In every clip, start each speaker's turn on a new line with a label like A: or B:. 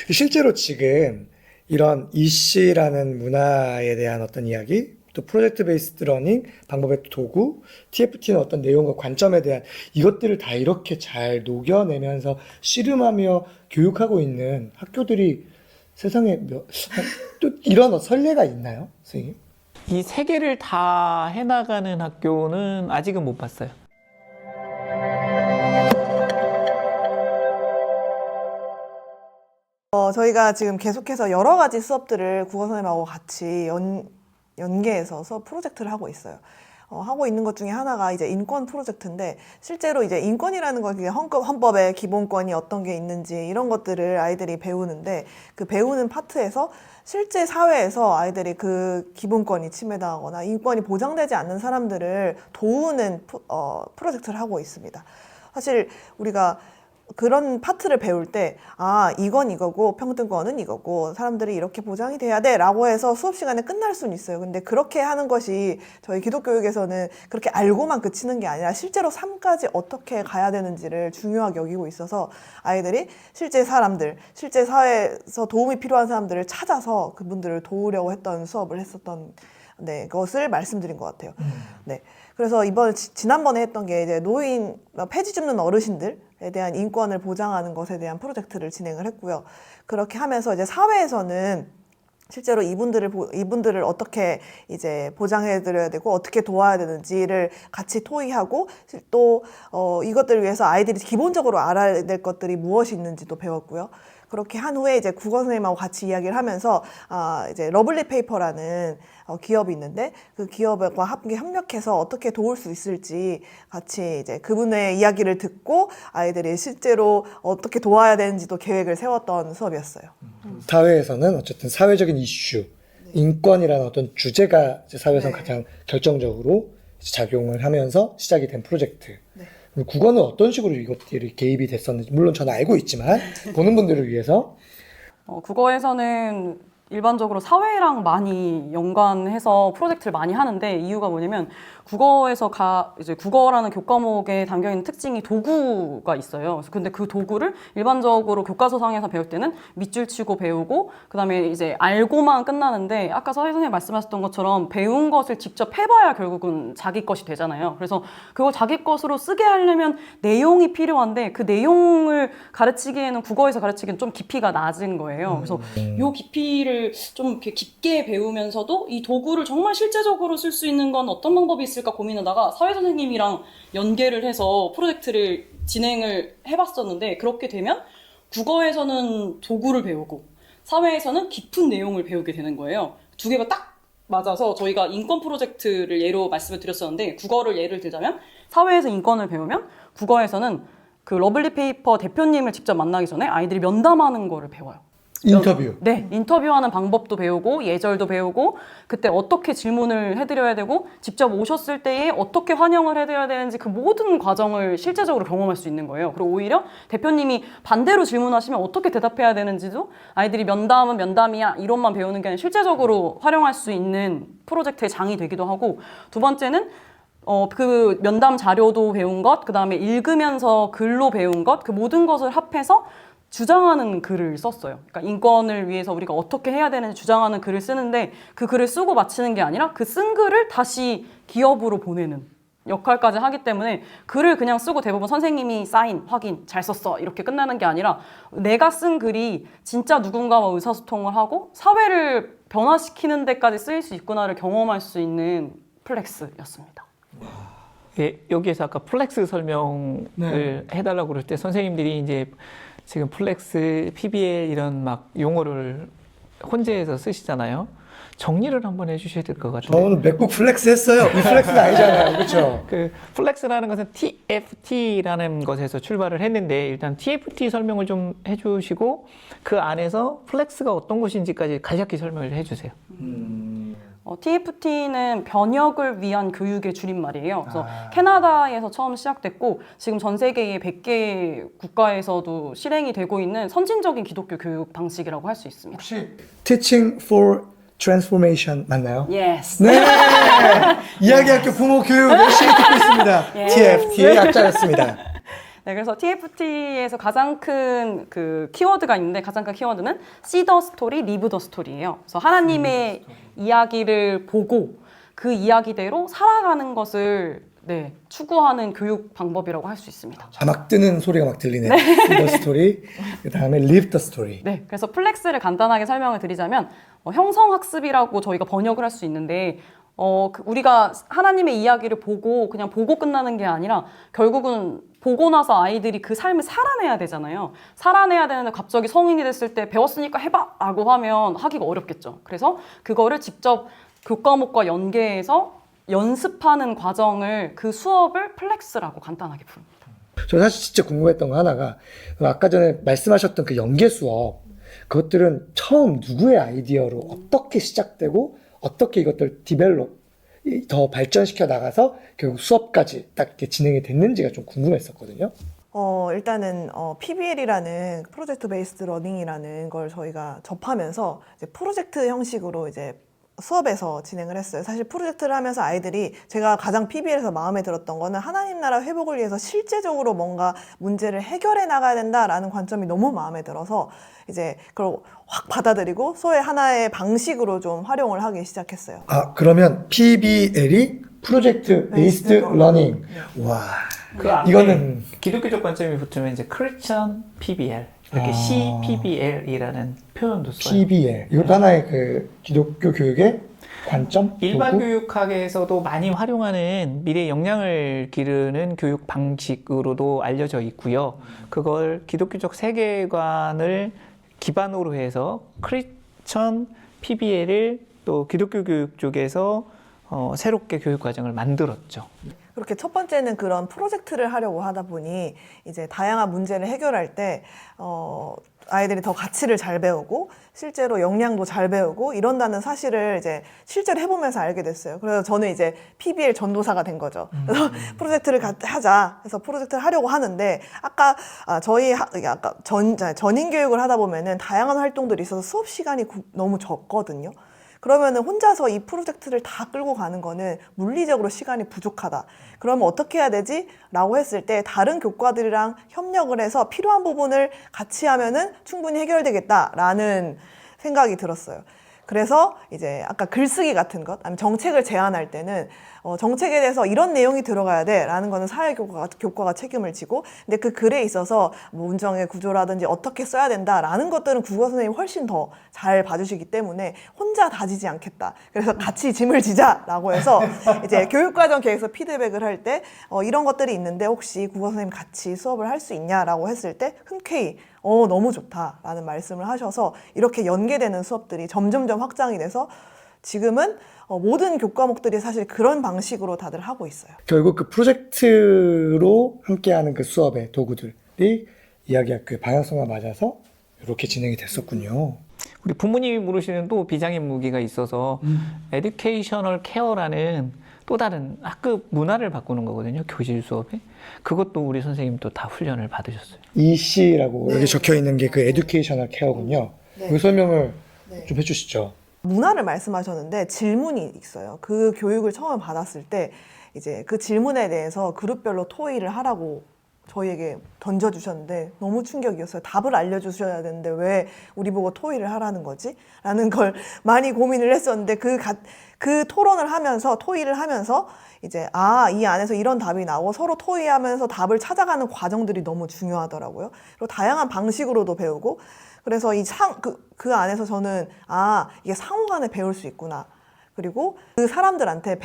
A: 실제로 지금 이런 EC라는 문화에 대한 어떤 이야기, 또 프로젝트 베이스드 러닝 방법의 도구, TFT는 어떤 내용과 관점에 대한 이것들을 다 이렇게 잘 녹여내면서 씨름하며 교육하고 있는 학교들이 세상에 또 이런 선례가 있나요, 선생님?
B: 이 세 개를 다 해나가는 학교는 아직은 못 봤어요.
C: 저희가 지금 계속해서 여러 가지 수업들을 국어 선생님하고 같이 연계해서 수업 프로젝트를 하고 있어요. 하고 있는 것 중에 하나가 이제 인권 프로젝트인데, 실제로 이제 인권이라는 건 헌법의 기본권이 어떤 게 있는지 이런 것들을 아이들이 배우는데, 그 배우는 파트에서 실제 사회에서 아이들이 그 기본권이 침해당하거나 인권이 보장되지 않는 사람들을 도우는 프로젝트를 하고 있습니다. 사실 우리가 그런 파트를 배울 때, 이건 이거고 평등권은 이거고 사람들이 이렇게 보장이 돼야 돼 라고 해서 수업 시간에 끝날 수는 있어요. 근데 그렇게 하는 것이 저희 기독교육에서는 그렇게 알고만 그치는 게 아니라 실제로 삶까지 어떻게 가야 되는지를 중요하게 여기고 있어서, 아이들이 실제 사람들, 실제 사회에서 도움이 필요한 사람들을 찾아서 그분들을 도우려고 했던 수업을 했었던 것을 말씀드린 것 같아요. 네. 그래서 지난번에 했던 게 이제 노인, 폐지 줍는 어르신들에 대한 인권을 보장하는 것에 대한 프로젝트를 진행을 했고요. 그렇게 하면서 이제 사회에서는 실제로 이분들을 어떻게 이제 보장해드려야 되고 어떻게 도와야 되는지를 같이 토의하고, 또 이것들을 위해서 아이들이 기본적으로 알아야 될 것들이 무엇이 있는지도 배웠고요. 그렇게 한 후에 이제 국어 선생님하고 같이 이야기를 하면서 이제 러블리 페이퍼라는 기업이 있는데, 그 기업과 함께 협력해서 어떻게 도울 수 있을지 같이 이제 그분의 이야기를 듣고 아이들이 실제로 어떻게 도와야 되는지도 계획을 세웠던 수업이었어요.
A: 사회에서는 어쨌든 사회적인 이슈, 인권이라는 어떤 주제가 이제 사회에서 가장 결정적으로 작용을 하면서 시작이 된 프로젝트. 국어는 어떤 식으로 이것들이 개입이 됐었는지 물론 저는 알고 있지만 보는 분들을 위해서
D: 국어에서는 일반적으로 사회랑 많이 연관해서 프로젝트를 많이 하는데, 이유가 뭐냐면 국어에서 이제 국어라는 교과목에 담겨있는 특징이 도구가 있어요. 근데 그 도구를 일반적으로 교과서상에서 배울 때는 밑줄 치고 배우고 그다음에 이제 알고만 끝나는데, 아까 서희 선생님 말씀하셨던 것처럼 배운 것을 직접 해봐야 결국은 자기 것이 되잖아요. 그래서 그걸 자기 것으로 쓰게 하려면 내용이 필요한데, 그 내용을 가르치기에는 국어에서 가르치기엔 좀 깊이가 낮은 거예요. 그래서 요 깊이를 좀 이렇게 깊게 배우면서도 이 도구를 정말 실제적으로 쓸 수 있는 건 어떤 방법이 있을까 고민하다가 사회 선생님이랑 연계를 해서 프로젝트를 진행을 해봤었는데, 그렇게 되면 국어에서는 도구를 배우고 사회에서는 깊은 내용을 배우게 되는 거예요. 두 개가 딱 맞아서 저희가 인권 프로젝트를 예로 말씀을 드렸었는데, 국어를 예를 들자면 사회에서 인권을 배우면 국어에서는 그 러블리 페이퍼 대표님을 직접 만나기 전에 아이들이 면담하는 거를 배워요.
A: 인터뷰.
D: 네, 인터뷰하는 방법도 배우고 예절도 배우고 그때 어떻게 질문을 해드려야 되고 직접 오셨을 때에 어떻게 환영을 해드려야 되는지 그 모든 과정을 실제적으로 경험할 수 있는 거예요. 그리고 오히려 대표님이 반대로 질문하시면 어떻게 대답해야 되는지도 아이들이 면담은 면담이야 이론만 배우는 게 아니라 실제적으로 활용할 수 있는 프로젝트의 장이 되기도 하고, 두 번째는 그 면담 자료도 배운 것, 그 다음에 읽으면서 글로 배운 것, 그 모든 것을 합해서 주장하는 글을 썼어요. 그러니까 인권을 위해서 우리가 어떻게 해야 되는지 주장하는 글을 쓰는데, 그 글을 쓰고 마치는 게 아니라 그 쓴 글을 다시 기업으로 보내는 역할까지 하기 때문에, 글을 그냥 쓰고 대부분 선생님이 사인, 확인, 잘 썼어 이렇게 끝나는 게 아니라 내가 쓴 글이 진짜 누군가와 의사소통을 하고 사회를 변화시키는 데까지 쓰일 수 있구나를 경험할 수 있는 플렉스였습니다.
B: 예, 여기에서 아까 플렉스 설명을 해달라고 그럴 때 선생님들이 이제 지금 플렉스, PBL 이런 막 용어를 혼재해서 쓰시잖아요. 정리를 한번 해주셔야 될 것 같아요.
A: 저는 맥북 플렉스 했어요. 이 플렉스는 아니잖아요. 그렇죠?
B: 그 플렉스라는 것은 TFT라는 것에서 출발을 했는데, 일단 TFT 설명을 좀 해주시고 그 안에서 플렉스가 어떤 것인지까지 간략히 설명을 해주세요.
D: TFT는 변혁을 위한 교육의 줄임말이에요. 그래서 캐나다에서 처음 시작됐고 지금 전 세계의 100개 국가에서도 실행이 되고 있는 선진적인 기독교 교육 방식이라고 할 수 있습니다.
A: 혹시 Teaching for Transformation 맞나요?
D: Yes.
A: 네! 이야기학교 부모 교육 열심히 듣고 있습니다.
D: Yes.
A: TFT의 약자였습니다.
D: 네, 그래서 TFT에서 가장 큰 그 키워드가 있는데 가장 큰 키워드는 See the story, live the story예요. 그래서 하나님의 이야기를 보고 그 이야기대로 살아가는 것을 네, 추구하는 교육 방법이라고 할 수 있습니다.
A: 막 뜨는 소리가 막 들리네요. See the story, 그 다음에 live the story.
D: 네, 그래서 플렉스를 간단하게 설명을 드리자면 형성학습이라고 저희가 번역을 할 수 있는데 우리가 하나님의 이야기를 보고 그냥 보고 끝나는 게 아니라 결국은 보고 나서 아이들이 그 삶을 살아내야 되잖아요. 살아내야 되는데 갑자기 성인이 됐을 때 배웠으니까 해봐! 라고 하면 하기가 어렵겠죠. 그래서 그거를 직접 교과목과 연계해서 연습하는 과정을 그 수업을 플렉스라고 간단하게 부릅니다.
A: 저 사실 진짜 궁금했던 거 하나가 아까 전에 말씀하셨던 그 연계 수업 그것들은 처음 누구의 아이디어로 어떻게 시작되고 어떻게 이것들 디벨롭 더 발전시켜 나가서 결국 수업까지 딱 이렇게 진행이 됐는지가 좀 궁금했었거든요.
C: 일단은 PBL이라는 프로젝트 베이스드 러닝이라는 걸 저희가 접하면서 이제 프로젝트 형식으로 이제 수업에서 진행을 했어요. 사실 프로젝트를 하면서 아이들이 제가 가장 PBL에서 마음에 들었던 거는 하나님 나라 회복을 위해서 실제적으로 뭔가 문제를 해결해 나가야 된다라는 관점이 너무 마음에 들어서 이제 그걸 확 받아들이고 소위 하나의 방식으로 좀 활용을 하기 시작했어요.
A: 아, 그러면 PBL이 프로젝트 베이스드 러닝. 와.
B: 그 앞에
A: 이거는
B: 기독교적 관점이 붙으면 이제 크리스천 PBL 이렇게 CPBL이라는 표현도 써요.
A: PBL. 이것도 하나의 그 기독교 교육의 관점?
B: 일반
A: 도구?
B: 교육학에서도 많이 활용하는 미래 역량을 기르는 교육 방식으로도 알려져 있고요. 그걸 기독교적 세계관을 기반으로 해서 크리스천 PBL을 또 기독교 교육 쪽에서 새롭게 교육 과정을 만들었죠.
C: 그렇게 첫 번째는 그런 프로젝트를 하려고 하다 보니 이제 다양한 문제를 해결할 때 아이들이 더 가치를 잘 배우고 실제로 역량도 잘 배우고 이런다는 사실을 이제 실제로 해보면서 알게 됐어요. 그래서 저는 이제 PBL 전도사가 된 거죠. 그래서 프로젝트를 하자 해서 프로젝트를 하려고 하는데 아까 저희 아까 전인 교육을 하다 보면은 다양한 활동들이 있어서 수업 시간이 너무 적거든요. 그러면은 혼자서 이 프로젝트를 다 끌고 가는 거는 물리적으로 시간이 부족하다. 그러면 어떻게 해야 되지? 라고 했을 때 다른 교과들이랑 협력을 해서 필요한 부분을 같이 하면은 충분히 해결되겠다라는 생각이 들었어요. 그래서 이제 아까 글쓰기 같은 것, 아니면 정책을 제안할 때는 정책에 대해서 이런 내용이 들어가야 돼 라는 거는 사회교과가 책임을 지고, 근데 그 글에 있어서 뭐 문장의 구조라든지 어떻게 써야 된다라는 것들은 국어 선생님이 훨씬 더 잘 봐주시기 때문에 혼자 다지지 않겠다. 그래서 같이 짐을 지자라고 해서 이제 교육과정 계획서 피드백을 할 때 이런 것들이 있는데 혹시 국어 선생님 같이 수업을 할 수 있냐라고 했을 때 흔쾌히 너무 좋다라는 말씀을 하셔서 이렇게 연계되는 수업들이 점점점 확장이 돼서 지금은 모든 교과목들이 사실 그런 방식으로 다들 하고 있어요.
A: 결국 그 프로젝트로 함께하는 그 수업의 도구들이 이야기학교의 방향성과 맞아서 이렇게 진행이 됐었군요.
B: 우리 부모님이 물으시는 또 비장의 무기가 있어서 에듀케이셔널 케어라는 또 다른 학급 문화를 바꾸는 거거든요. 교실 수업에. 그것도 우리 선생님도 다 훈련을 받으셨어요.
A: EC라고 여기 적혀 있는 게 그 에듀케이셔널 케어군요. 그 설명을 좀 해주시죠.
C: 문화를 말씀하셨는데 질문이 있어요. 그 교육을 처음 받았을 때 이제 그 질문에 대해서 그룹별로 토의를 하라고 저희에게 던져주셨는데 너무 충격이었어요. 답을 알려주셔야 되는데 왜 우리 보고 토의를 하라는 거지? 라는 걸 많이 고민을 했었는데 그 토론을 하면서 토의를 하면서 이제 이 안에서 이런 답이 나오고 서로 토의하면서 답을 찾아가는 과정들이 너무 중요하더라고요. 그리고 다양한 방식으로도 배우고 그래서 그 안에서 저는 이게 상호 간에 배울 수 있구나. 그리고 그 사람들한테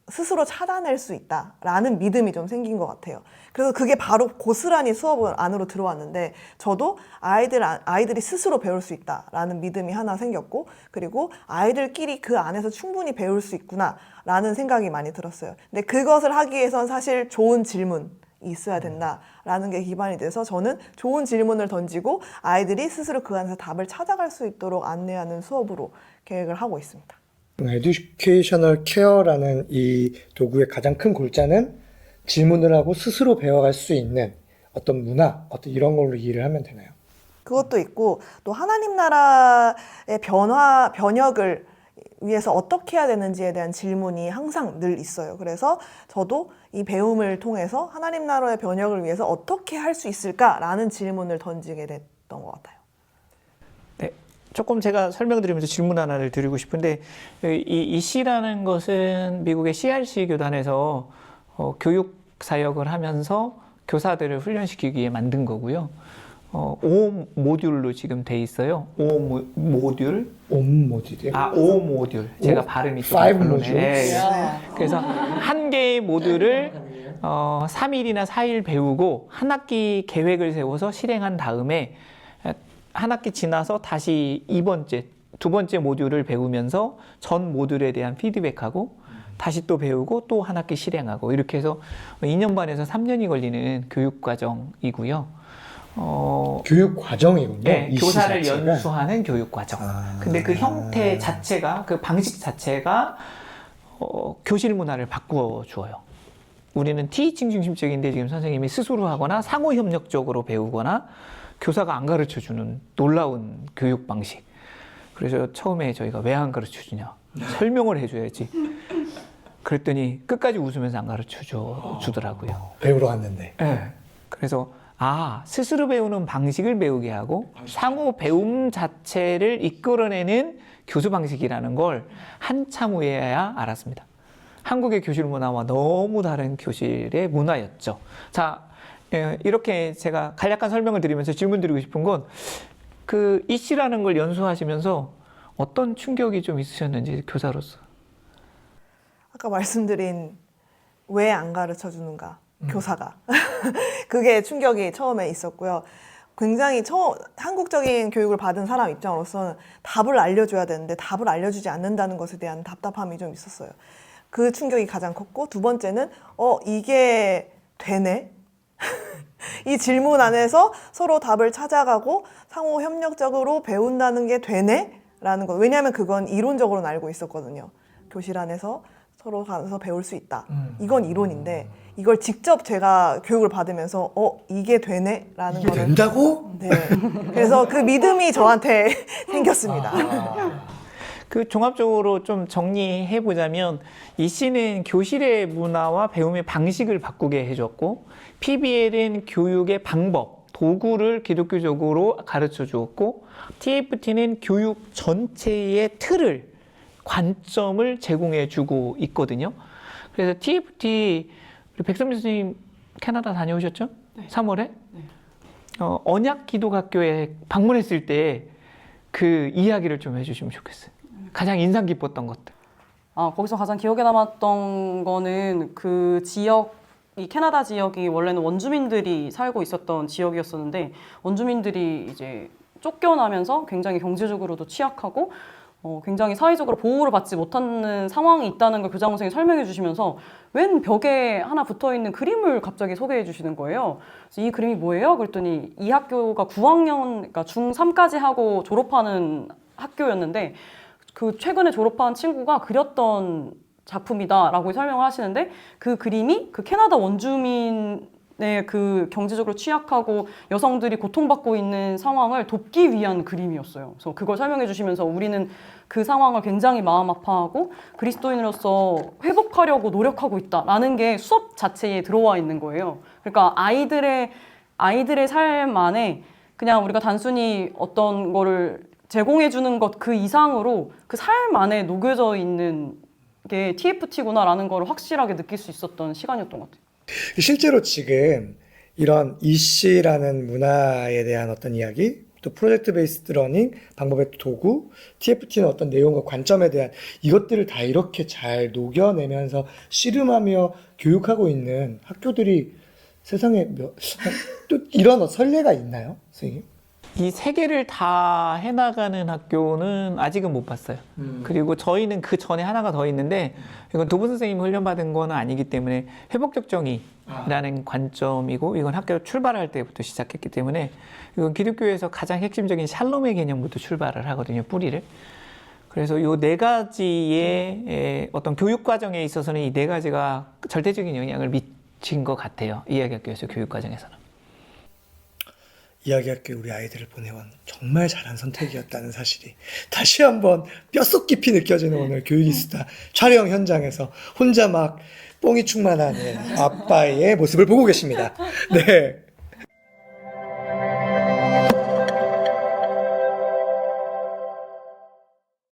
C: 스스로 찾아낼 수 있다라는 믿음이 좀 생긴 것 같아요. 그래서 그게 바로 고스란히 수업 안으로 들어왔는데 저도 아이들이 스스로 배울 수 있다라는 믿음이 하나 생겼고 그리고 아이들끼리 그 안에서 충분히 배울 수 있구나라는 생각이 많이 들었어요. 근데 그것을 하기 위해선 사실 좋은 질문이 있어야 된다라는 게 기반이 돼서 저는 좋은 질문을 던지고 아이들이 스스로 그 안에서 답을 찾아갈 수 있도록 안내하는 수업으로 계획을 하고 있습니다.
A: 에듀케이셔널 케어라는 이 도구의 가장 큰 골자는 질문을 하고 스스로 배워갈 수 있는 어떤 문화, 어떤 이런 걸로 이해를 하면 되나요?
C: 그것도 있고 또 하나님 나라의 변혁을 위해서 어떻게 해야 되는지에 대한 질문이 항상 늘 있어요. 그래서 저도 이 배움을 통해서 하나님 나라의 번역을 위해서 어떻게 할 수 있을까라는 질문을 던지게 됐던 것 같아요.
B: 네, 조금 제가 설명드리면서 질문 하나를 드리고 싶은데 이 C라는 것은 미국의 CRC 교단에서 교육 사역을 하면서 교사들을 훈련시키기 위해 만든 거고요. 5 모듈로 지금 돼 있어요. 5 모듈.
A: 5 모듈이요?
B: 5 모듈. 제가 발음이 좀
A: 5
B: 별로네.
A: 모듈?
B: 네. 그래서 한 개의 모듈을 3일이나 4일 배우고 한 학기 계획을 세워서 실행한 다음에 한 학기 지나서 다시 두 번째 모듈을 배우면서 전 모듈에 대한 피드백하고 다시 또 배우고 또 한 학기 실행하고 이렇게 해서 2년 반에서 3년이 걸리는 교육 과정이고요.
A: 교육 과정이군요.
B: 네,
A: 이
B: 교사를
A: 시 자체가.
B: 연수하는 교육 과정. 근데 그 형태 자체가, 그 방식 자체가 교실 문화를 바꾸어 주어요. 우리는 티칭 중심적인데 지금 선생님이 스스로 하거나 상호 협력적으로 배우거나 교사가 안 가르쳐 주는 놀라운 교육 방식. 그래서 처음에 저희가 왜 안 가르쳐 주냐? 설명을 해줘야지. 그랬더니 끝까지 웃으면서 안 가르쳐 주더라고요.
A: 배우러 왔는데.
B: 네. 그래서 스스로 배우는 방식을 배우게 하고 상호 배움 자체를 이끌어내는 교수 방식이라는 걸 한참 후에야 알았습니다. 한국의 교실 문화와 너무 다른 교실의 문화였죠. 자, 이렇게 제가 간략한 설명을 드리면서 질문 드리고 싶은 건 그 이씨라는 걸 연수하시면서 어떤 충격이 좀 있으셨는지 교사로서.
C: 아까 말씀드린 왜 안 가르쳐 주는가, 교사가. 그게 충격이 처음에 있었고요. 굉장히 한국적인 교육을 받은 사람 입장으로서는 답을 알려줘야 되는데 답을 알려주지 않는다는 것에 대한 답답함이 좀 있었어요. 그 충격이 가장 컸고, 두 번째는 이게 되네? 이 질문 안에서 서로 답을 찾아가고 상호 협력적으로 배운다는 게 되네? 라는 것. 왜냐하면 그건 이론적으로는 알고 있었거든요. 교실 안에서 서로 가서 배울 수 있다. 이건 이론인데 이걸 직접 제가 교육을 받으면서 이게 되네? 라는
A: 이게
C: 거는
A: 된다고?
C: 네. 그래서 그 믿음이 저한테 생겼습니다.
B: 그 종합적으로 좀 정리해 보자면 이 씨는 교실의 문화와 배움의 방식을 바꾸게 해줬고, PBL은 교육의 방법, 도구를 기독교적으로 가르쳐 주었고, TFT는 교육 전체의 틀을, 관점을 제공해 주고 있거든요. 그래서 TFT, 우리 백선미 선생님 캐나다 다녀오셨죠?
D: 네.
B: 3월에?
D: 네.
B: 언약 기도학교에 방문했을 때 그 이야기를 좀 해주시면 좋겠어요. 가장 인상 깊었던 것들.
D: 거기서 가장 기억에 남았던 거는 그 지역, 이 캐나다 지역이 원래는 원주민들이 살고 있었던 지역이었었는데, 원주민들이 이제 쫓겨나면서 굉장히 경제적으로도 취약하고 굉장히 사회적으로 보호를 받지 못하는 상황이 있다는 걸 교장 선생님이 설명해 주시면서 웬 벽에 하나 붙어 있는 그림을 갑자기 소개해 주시는 거예요. 그래서 이 그림이 뭐예요? 그랬더니 이 학교가 9학년, 그러니까 중3까지 하고 졸업하는 학교였는데, 그 최근에 졸업한 친구가 그렸던 작품이다라고 설명을 하시는데, 그 그림이 그 캐나다 원주민의 그 경제적으로 취약하고 여성들이 고통받고 있는 상황을 돕기 위한 그림이었어요. 그래서 그걸 설명해 주시면서 우리는 그 상황을 굉장히 마음 아파하고 그리스도인으로서 회복하려고 노력하고 있다라는 게 수업 자체에 들어와 있는 거예요. 그러니까 아이들의 삶 안에 그냥 우리가 단순히 어떤 거를 제공해 주는 것 그 이상으로 그 삶 안에 녹여져 있는 게 TFT구나라는 걸 확실하게 느낄 수 있었던 시간이었던 것 같아요.
A: 실제로 지금 이런 EC라는 문화에 대한 어떤 이야기, 또 프로젝트 베이스드 러닝, 방법의 도구, TFT는 어떤 내용과 관점에 대한 이것들을 다 이렇게 잘 녹여내면서 씨름하며 교육하고 있는 학교들이 세상에 또 이런 선례가 있나요, 선생님?
B: 이 세 개를 다 해나가는 학교는 아직은 못 봤어요. 그리고 저희는 그 전에 하나가 더 있는데, 이건 도부 선생님 훈련받은 건 아니기 때문에 회복적 정의라는 관점이고, 이건 학교 출발할 때부터 시작했기 때문에, 이건 기독교에서 가장 핵심적인 샬롬의 개념부터 출발을 하거든요, 뿌리를. 그래서 이 네 가지의 어떤 교육 과정에 있어서는 이 네 가지가 절대적인 영향을 미친 것 같아요. 이야기학교에서 교육 과정에서는.
A: 이야기학교에 우리 아이들을 보내온 정말 잘한 선택이었다는 사실이 다시 한번 뼛속 깊이 느껴지는 오늘 교육이수다 촬영 현장에서 혼자 막 뽕이 충만한 아빠의 모습을 보고 계십니다. 네.